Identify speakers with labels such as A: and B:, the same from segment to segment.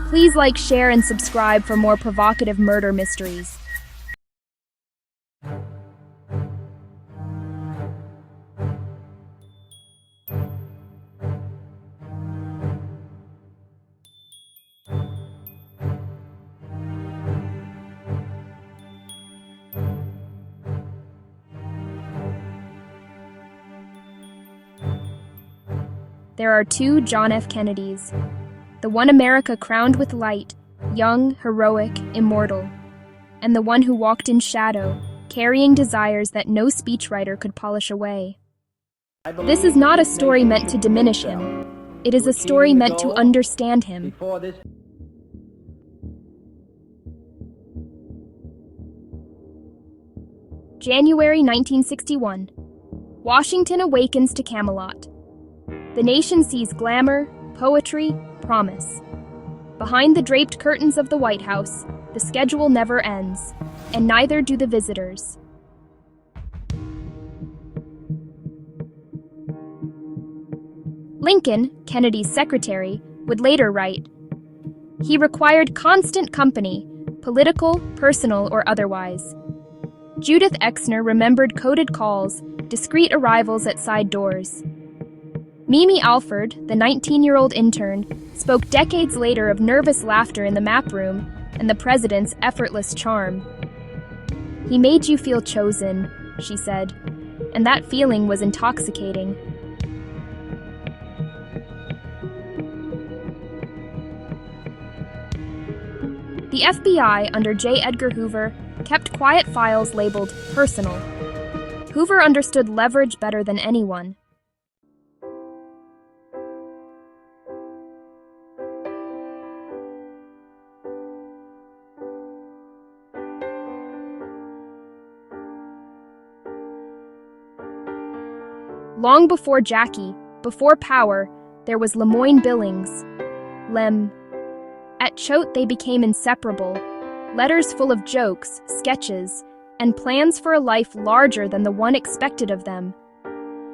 A: Please like, share, and subscribe for more provocative murder mysteries. There are two John F. Kennedys. The one America crowned with light, young, heroic, immortal. And the one who walked in shadow, carrying desires that no speechwriter could polish away. This is not a story meant to diminish him. It is a story meant to understand him. January 1961. Washington awakens to Camelot. The nation sees glamour, poetry, promise. Behind the draped curtains of the White House, the schedule never ends, and neither do the visitors. Lincoln, Kennedy's secretary, would later write, "He required constant company, political, personal, or otherwise." Judith Exner remembered coded calls, discreet arrivals at side doors. Mimi Alford, the 19-year-old intern, spoke decades later of nervous laughter in the map room and the president's effortless charm. "He made you feel chosen," she said, and that feeling was intoxicating. The FBI, under J. Edgar Hoover, kept quiet files labeled personal. Hoover understood leverage better than anyone. Long before Jackie, before power, there was Lemoyne Billings. Lem. At Choate they became inseparable, letters full of jokes, sketches, and plans for a life larger than the one expected of them.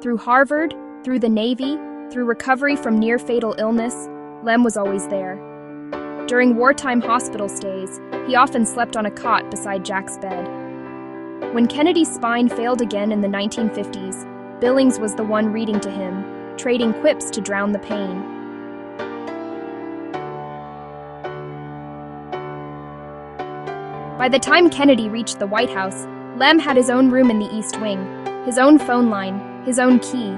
A: Through Harvard, through the Navy, through recovery from near-fatal illness, Lem was always there. During wartime hospital stays, he often slept on a cot beside Jack's bed. When Kennedy's spine failed again in the 1950s, Billings was the one reading to him, trading quips to drown the pain. By the time Kennedy reached the White House, Lem had his own room in the East Wing, his own phone line, his own key.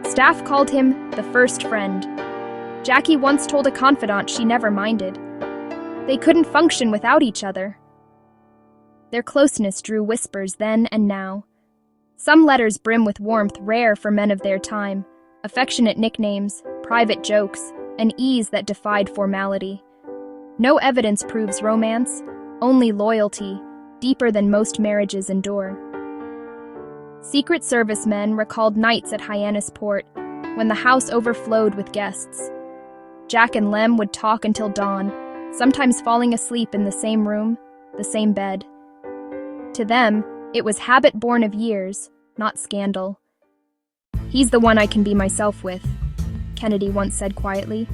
A: Staff called him the first friend. Jackie once told a confidant she never minded. They couldn't function without each other. Their closeness drew whispers then and now. Some letters brim with warmth rare for men of their time, affectionate nicknames, private jokes, an ease that defied formality. No evidence proves romance, only loyalty, deeper than most marriages endure. Secret Service men recalled nights at Hyannisport, when the house overflowed with guests. Jack and Lem would talk until dawn, sometimes falling asleep in the same room, the same bed. To them, it was habit born of years, not scandal. "He's the one I can be myself with," Kennedy once said quietly.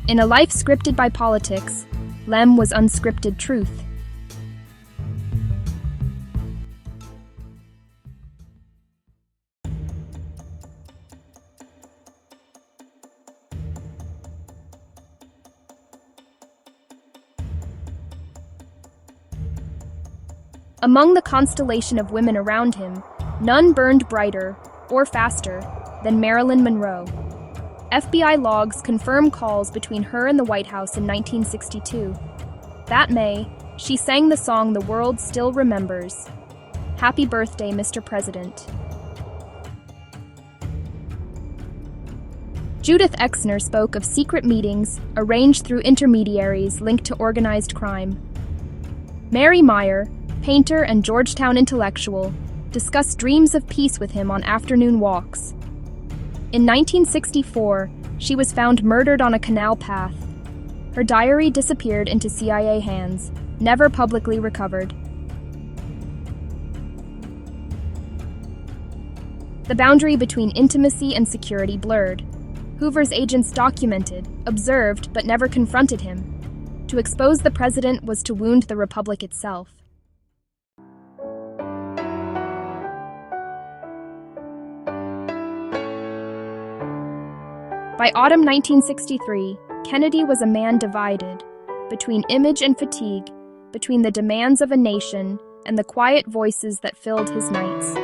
A: In a life scripted by politics, Lem was unscripted truth. Among the constellation of women around him, none burned brighter or faster than Marilyn Monroe. FBI logs confirm calls between her and the White House in 1962. That May, she sang the song the world still remembers, "Happy Birthday, Mr. President." Judith Exner spoke of secret meetings arranged through intermediaries linked to organized crime. Mary Meyer, painter and Georgetown intellectual, discussed dreams of peace with him on afternoon walks. In 1964, she was found murdered on a canal path. Her diary disappeared into CIA hands, never publicly recovered. The boundary between intimacy and security blurred. Hoover's agents documented, observed, but never confronted him. To expose the president was to wound the republic itself. By autumn 1963, Kennedy was a man divided between image and fatigue, between the demands of a nation and the quiet voices that filled his nights.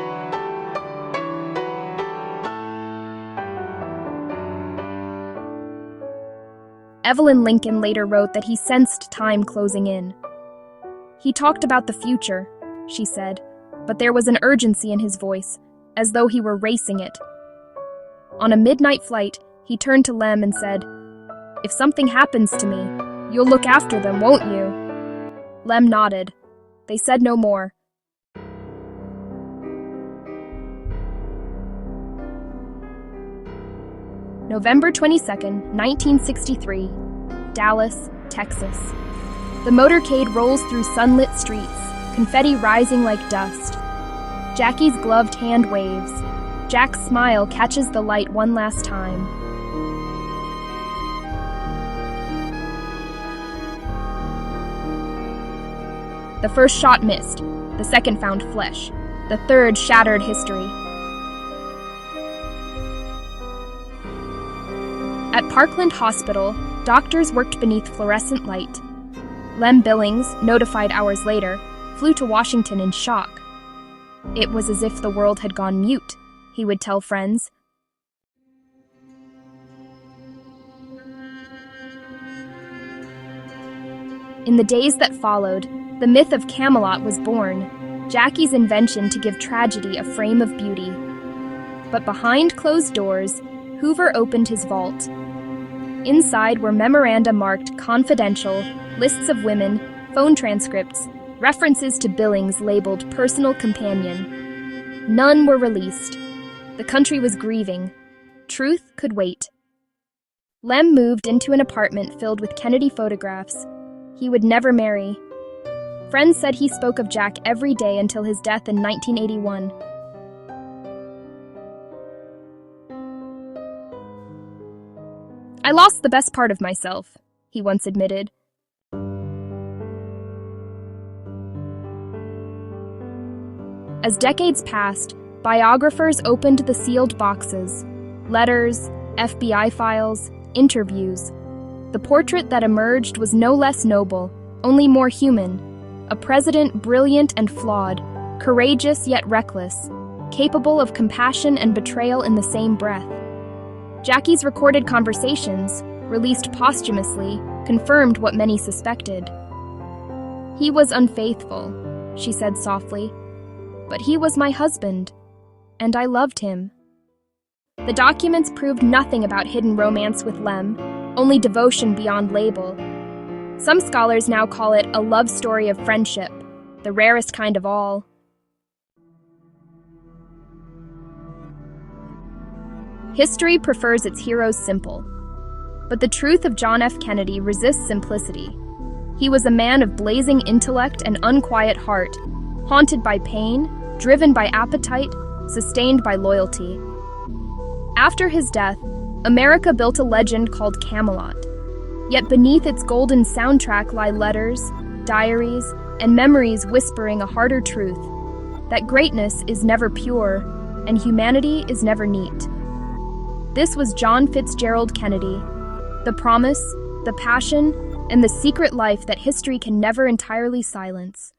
A: Evelyn Lincoln later wrote that he sensed time closing in. He talked about the future, she said, but there was an urgency in his voice, as though he were racing it. On a midnight flight, he turned to Lem and said, "If something happens to me, you'll look after them, won't you?" Lem nodded. They said no more. November 22nd, 1963, Dallas, Texas. The motorcade rolls through sunlit streets, confetti rising like dust. Jackie's gloved hand waves. Jack's smile catches the light one last time. The first shot missed. The second found flesh. The third shattered history. At Parkland Hospital, doctors worked beneath fluorescent light. Lem Billings, notified hours later, flew to Washington in shock. It was as if the world had gone mute, he would tell friends. In the days that followed, the myth of Camelot was born, Jackie's invention to give tragedy a frame of beauty. But behind closed doors, Hoover opened his vault. Inside were memoranda marked confidential, lists of women, phone transcripts, references to Billings labeled personal companion. None were released. The country was grieving. Truth could wait. Lem moved into an apartment filled with Kennedy photographs. He would never marry. Friends said he spoke of Jack every day until his death in 1981. "I lost the best part of myself," he once admitted. As decades passed, biographers opened the sealed boxes, letters, FBI files, interviews. The portrait that emerged was no less noble, only more human. A president brilliant and flawed, courageous yet reckless, capable of compassion and betrayal in the same breath. Jackie's recorded conversations, released posthumously, confirmed what many suspected. "He was unfaithful," she said softly, "but he was my husband, and I loved him." The documents proved nothing about hidden romance with Lem, only devotion beyond label. Some scholars now call it a love story of friendship, the rarest kind of all. History prefers its heroes simple. But the truth of John F. Kennedy resists simplicity. He was a man of blazing intellect and unquiet heart, haunted by pain, driven by appetite, sustained by loyalty. After his death, America built a legend called Camelot. Yet beneath its golden soundtrack lie letters, diaries, and memories whispering a harder truth, that greatness is never pure, and humanity is never neat. This was John Fitzgerald Kennedy, the promise, the passion, and the secret life that history can never entirely silence.